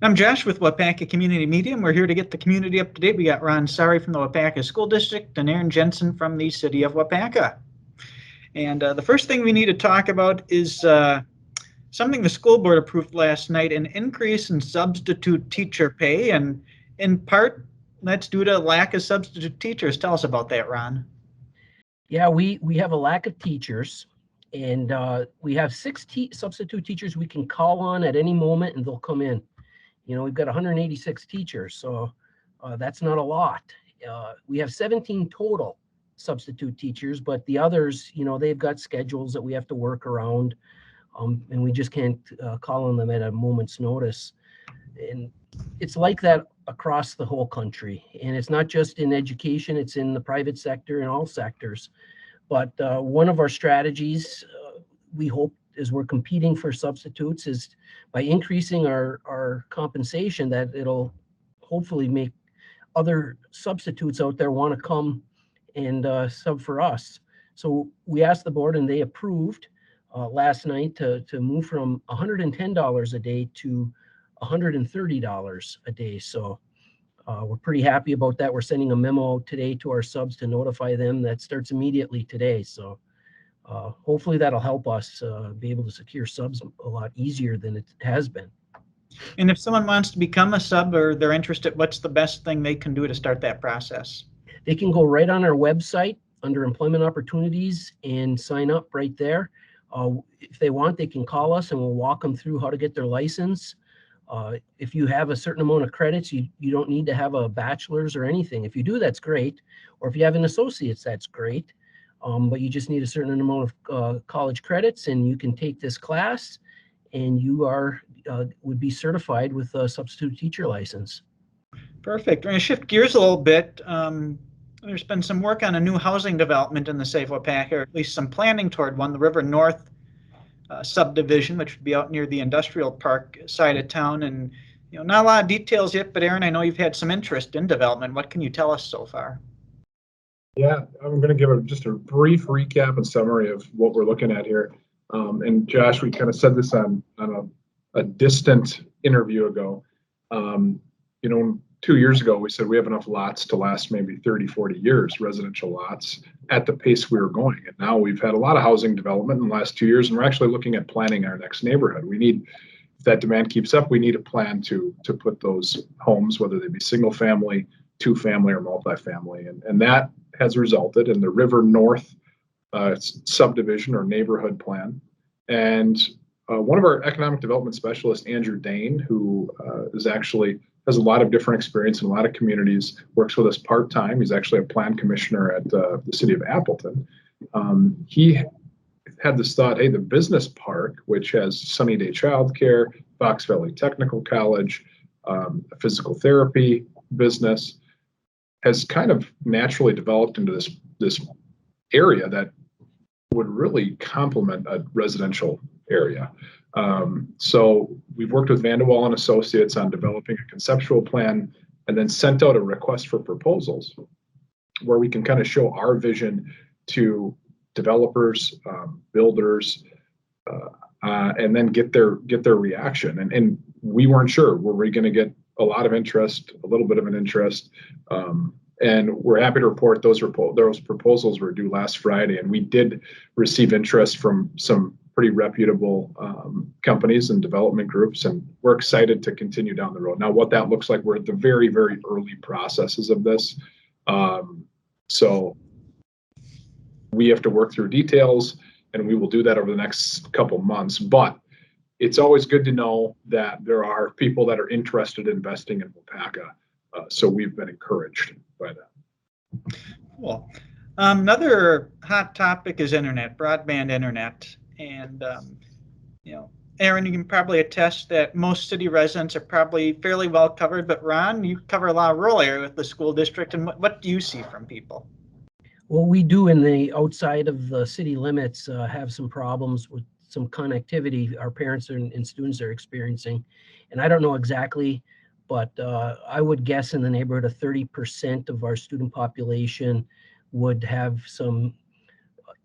I'm Josh with Waupaca Community Media, and we're here to get the community up to date. We got Ron Sari from the Waupaca School District and Aaron Jensen from the City of Waupaca. And the first thing we need to talk about is something the school board approved last night, an increase in substitute teacher pay. And in part, that's due to lack of substitute teachers. Tell us about that, Ron. Yeah, we have a lack of teachers, and we have six substitute teachers we can call on at any moment, and they'll come in. You know, we've got 186 teachers, so that's not a lot. We have 17 total substitute teachers, but the others, you know, they've got schedules that we have to work around, and we just can't call on them at a moment's notice. And it's like that across the whole country. And it's not just in education, it's in the private sector and all sectors. But one of our strategies, we hope, as we're competing for substitutes, is by increasing our compensation, that it'll hopefully make other substitutes out there want to come and sub for us. So we asked the board, and they approved last night to move from $110 a day to $130 a day. So we're pretty happy about that. We're sending a memo today to our subs to notify them. That starts immediately today. So hopefully that'll help us be able to secure subs a lot easier than it has been. And if someone wants to become a sub or they're interested, what's the best thing they can do to start that process? They can go right on our website under employment opportunities and sign up right there. If they want, they can call us and we'll walk them through how to get their license. If you have a certain amount of credits, you don't need to have a bachelor's or anything. If you do, that's great. Or if you have an associate's, that's great. But you just need a certain amount of college credits, and you can take this class, and you would be certified with a substitute teacher license. Perfect. We're going to shift gears a little bit. There's been some work on a new housing development in the city of Waupaca, or at least some planning toward one, the River North subdivision, which would be out near the industrial park side of town. And not a lot of details yet, but Aaron, I know you've had some interest in development. What can you tell us so far? Yeah, I'm going to give just a brief recap and summary of what we're looking at here. And Josh, we kind of said this on a distant interview ago. 2 years ago, we said we have enough lots to last maybe 30, 40 years, residential lots, at the pace we were going. And now we've had a lot of housing development in the last 2 years, and we're actually looking at planning our next neighborhood. If that demand keeps up, we need a plan to put those homes, whether they be single family, two family, or multifamily. And that has resulted in the River North subdivision or neighborhood plan. And one of our economic development specialists, Andrew Dane, who has a lot of different experience in a lot of communities, works with us part-time. He's actually a plan commissioner at the city of Appleton. He had this thought, hey, the business park, which has Sunny Day Childcare, Fox Valley Technical College, a physical therapy business, has kind of naturally developed into this area that would really complement a residential area. So we've worked with Vanderwall and Associates on developing a conceptual plan, and then sent out a request for proposals where we can kind of show our vision to developers, builders, and then get their reaction. And we weren't sure, were we going to get a lot of interest, a little bit of an interest? And we're happy to report those proposals were due last Friday, and we did receive interest from some pretty reputable companies and development groups, and we're excited to continue down the road. Now, what that looks like, we're at the very, very early processes of this. So we have to work through details, and we will do that over the next couple months. But it's always good to know that there are people that are interested in investing in Waupaca. So we've been encouraged by that. Cool. Another hot topic is broadband internet. And, Aaron, you can probably attest that most city residents are probably fairly well covered. But Ron, you cover a lot of rural area with the school district. And what do you see from people? Well, we do, in the outside of the city limits, have some problems with some connectivity our parents and students are experiencing. And I don't know exactly, but I would guess in the neighborhood of 30% of our student population would have some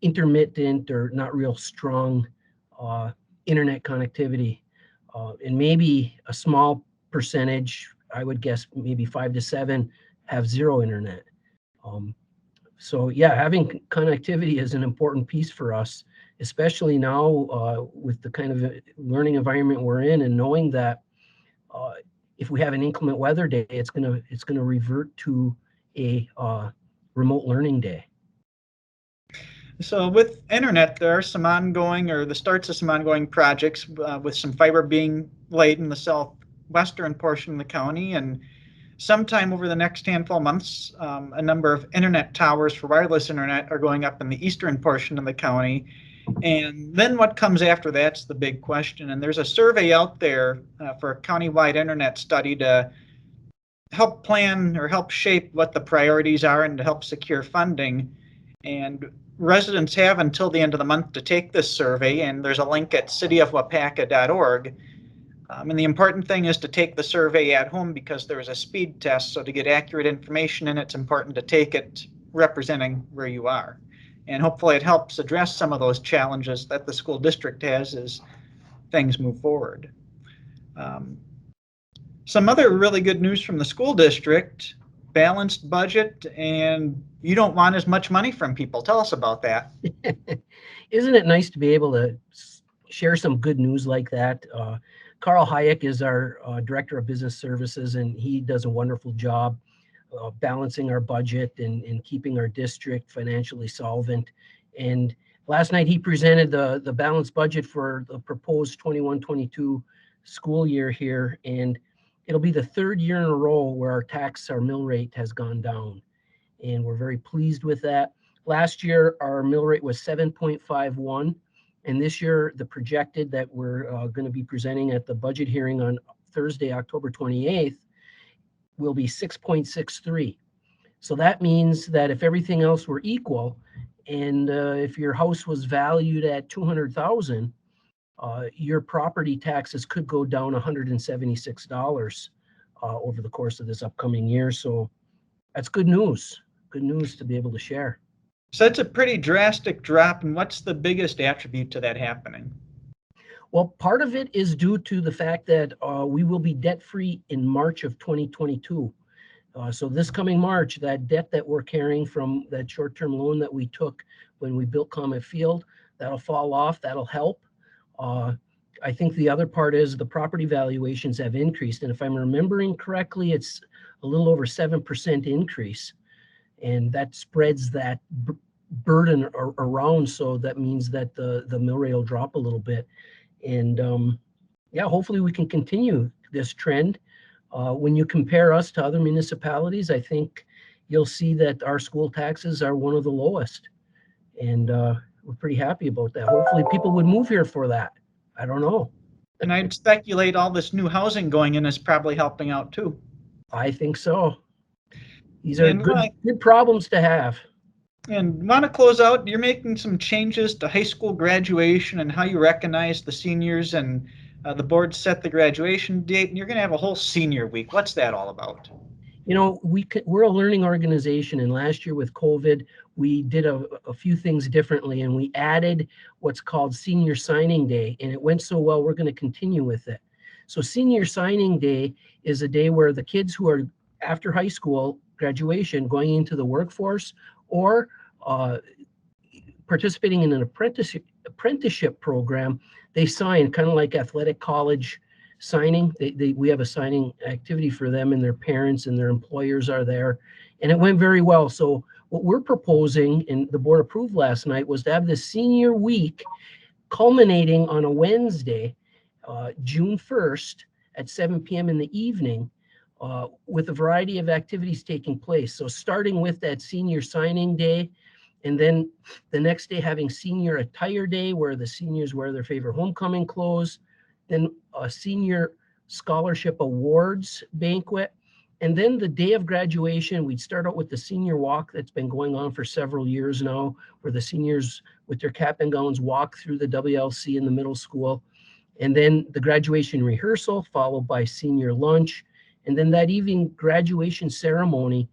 intermittent or not real strong internet connectivity. And maybe a small percentage, I would guess maybe 5 to 7, have zero internet. So yeah, having connectivity is an important piece for us, especially now with the kind of learning environment we're in, and knowing that if we have an inclement weather day, it's gonna revert to a remote learning day. So with internet, there are some ongoing, or the starts of some ongoing projects with some fiber being laid in the southwestern portion of the county, and sometime over the next handful of months, a number of internet towers for wireless internet are going up in the eastern portion of the county. And then what comes after that's the big question. And there's a survey out there for a countywide internet study to help plan or help shape what the priorities are and to help secure funding. And residents have until the end of the month to take this survey, and there's a link at cityofwaupaca.org. And the important thing is to take the survey at home because there is a speed test. So to get accurate information in, it's important to take it representing where you are. And hopefully it helps address some of those challenges that the school district has as things move forward. Some other really good news from the school district: balanced budget, and you don't want as much money from people. Tell us about that. Isn't it nice to be able to share some good news like that? Carl Hayek is our Director of Business Services, and he does a wonderful job balancing our budget and keeping our district financially solvent. And last night he presented the balanced budget for the proposed 21-22 school year here, and it'll be the third year in a row where our mill rate has gone down, and we're very pleased with that. Last year our mill rate was 7.51. And this year, the projected that we're going to be presenting at the budget hearing on Thursday, October 28th, will be 6.63. So that means that if everything else were equal, and if your house was valued at $200,000, your property taxes could go down $176 over the course of this upcoming year. So that's good news. Good news to be able to share. So that's a pretty drastic drop. And what's the biggest attribute to that happening? Well, part of it is due to the fact that we will be debt-free in March of 2022. So this coming March, that debt that we're carrying from that short-term loan that we took when we built Comet Field, that'll fall off. That'll help. I think the other part is the property valuations have increased. And if I'm remembering correctly, it's a little over 7% increase. And that spreads that burden around. So that means that the mill rate will drop a little bit. And yeah, hopefully we can continue this trend. When you compare us to other municipalities, I think you'll see that our school taxes are one of the lowest. And we're pretty happy about that. Hopefully people would move here for that. I don't know. And I'd speculate all this new housing going in is probably helping out too. I think so. These are good problems to have. And want to close out, you're making some changes to high school graduation and how you recognize the seniors, and the board set the graduation date, and you're going to have a whole senior week. What's that all about? You know, we're a learning organization, and last year with COVID, we did a few things differently, and we added what's called Senior Signing Day, and it went so well, we're going to continue with it. So Senior Signing Day is a day where the kids who are after high school graduation going into the workforce or participating in an apprenticeship program, they sign, kind of like athletic college signing. We have a signing activity for them, and their parents and their employers are there, and it went very well. So what we're proposing, and the board approved last night, was to have this senior week culminating on a Wednesday, June 1st at 7 p.m. in the evening, with a variety of activities taking place. So starting with that senior signing day, and then the next day having senior attire day, where the seniors wear their favorite homecoming clothes, then a senior scholarship awards banquet, and then the day of graduation, we'd start out with the senior walk that's been going on for several years now, where the seniors with their cap and gowns walk through the WLC in the middle school, and then the graduation rehearsal followed by senior lunch, and then that evening graduation ceremony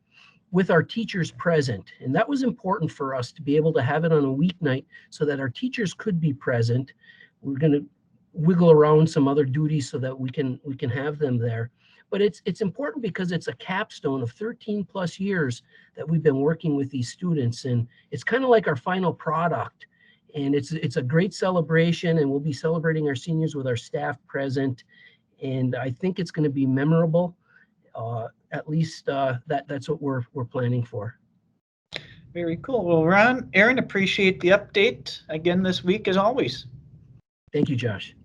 with our teachers present. And that was important for us to be able to have it on a weeknight so that our teachers could be present. We're going to wiggle around some other duties so that we can have them there. but it's important because it's a capstone of 13 plus years that we've been working with these students, and it's kind of like our final product. And it's a great celebration, and we'll be celebrating our seniors with our staff present. And I think it's going to be memorable. At least that's what we're planning for. Very cool. Well, Ron, Aaron, appreciate the update again this week as always. Thank you, Josh.